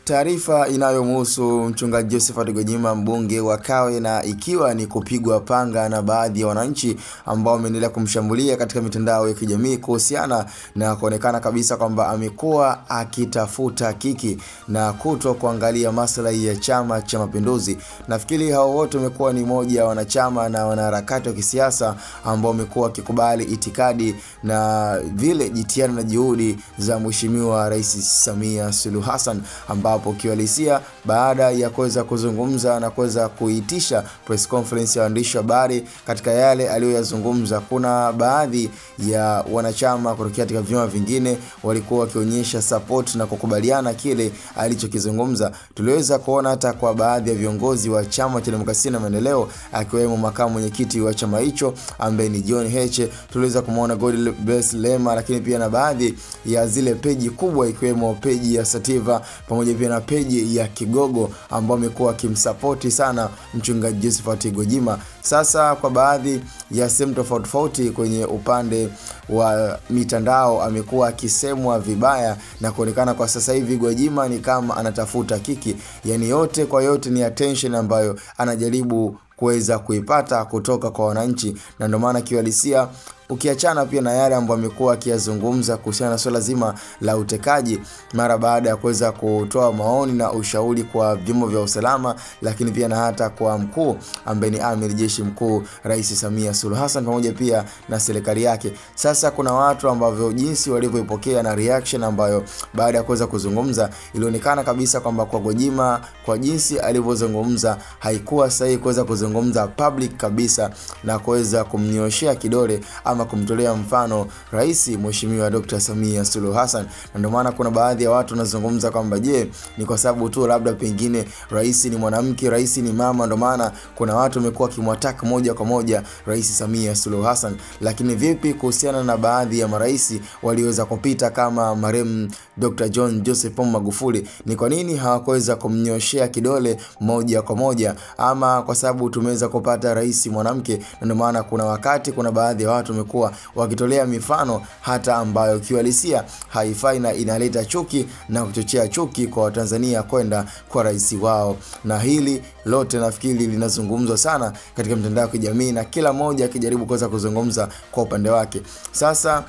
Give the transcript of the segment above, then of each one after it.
Taarifa inayomhusu mchungaji Josephat Gwajima, mbunge wa Kawe, na ikiwa ni kupigwa panga na baadhi ya wananchi ambao wameendelea kumshambulia katika mitandao ya kijamii kuhusiana na kuonekana kabisa kwamba amekuwa akitafuta kiki na kuto kuangalia maslahi ya Chama cha Mapinduzi. Nafikiri hao wote wamekuwa ni moja ya wanachama na wanaharakati wa kisiasa ambao wamekuwa wakikubali itikadi na vile jitihada na juhudi za Mheshimiwa Rais Samia Suluhu Hassan, ambapo kiwalisia baada ya kuweza kuzungumza na kuweza kuitisha press conference ya waandishi wa habari, katika yale aliyoyazungumza kuna baadhi ya wanachama kutoka katika vyama vingine walikuwa wakionyesha support na kukubaliana kile alichokizungumza. Tuliweza kuona hata kwa baadhi ya viongozi wa Chama cha Demokrasia na Maendeleo, akiwemo makamu mwenyekiti wa chama hicho ambaye ni John Heche, tuliweza kumuona Godbless Lema, lakini pia na baadhi ya zile peji kubwa ikiwemo peji ya Sativa pamoja pia na peji ya Kigogo ambao amekuwa akimsupport sana mchungaji Josephat Gwajima. Sasa kwa baadhi ya sehemu tofauti kwenye upande wa mitandao amekuwa akisemwa vibaya na kuonekana kwa sasa hivi Gwajima ni kama anatafuta kiki, yani yote kwa yote ni attention ambayo anajaribu kuweza kuipata kutoka kwa wananchi, na ndio maana kiwalisia ukiachana pia na yale ambayo amekuwa akiyazungumza kuhusiana na swala zima la utekaji mara baada ya kuweza kutoa maoni na ushauri kwa vyombo vya usalama, lakini pia na hata kwa mkuu ambaye ni Amiri Jeshi Mkuu Rais Samia Suluhu Hassan pamoja pia na serikali yake. Sasa kuna watu ambao jinsi walivyoipokea na reaction ambayo baada ya kuweza kuzungumza ilionekana kabisa kwamba kwa Gwajima, kwa jinsi alivyozungumza haikuwa sahihi kuweza kuzungumza public kabisa na kuweza kumnyoshea kidole ama kumtolea mfano Rais Mheshimiwa Dr. Samia Suluhu Hassan. Na ndio maana kuna baadhi ya watu wanazungumza kwamba je, ni kwa sababu tu labda pengine rais ni mwanamke, rais ni mama, ndio maana kuna watu wamekuwa kimwataka moja kwa moja Rais Samia Suluhu Hassan. Lakini vipi kuhusiana na baadhi ya marais walioweza kupita kama marehemu Dr. John Joseph Pombe Magufuli? Ni kwa nini hawakuweza kumnyoshea kidole moja kwa moja? Ama kwa sababu tumeweza kupata rais mwanamke, na ndio maana kuna wakati kuna baadhi ya watu wamekuwa wakitolea mifano hata ambayo kiwalisia haifai na inaleta chuki na kuchochea chuki kwa Watanzania kwenda kwa rais wao. Na hili lote nafikiri linazungumzwa sana katika mtandao wa kijamii na kila mmoja akijaribu kuweza kuzungumza kwa upande wake. Sasa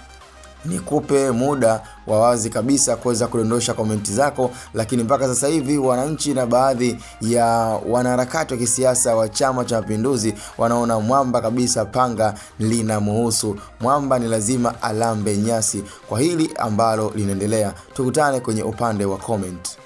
nikupe muda wa wazi kabisa kuweza kudondosha komenti zako, lakini mpaka sasa hivi wananchi na baadhi ya wanaharakati wa kisiasa wa Chama cha Mapinduzi wanaona mwamba kabisa panga linamhusu. Mwamba ni lazima alambe nyasi kwa hili ambalo linaendelea. Tukutane kwenye upande wa comment.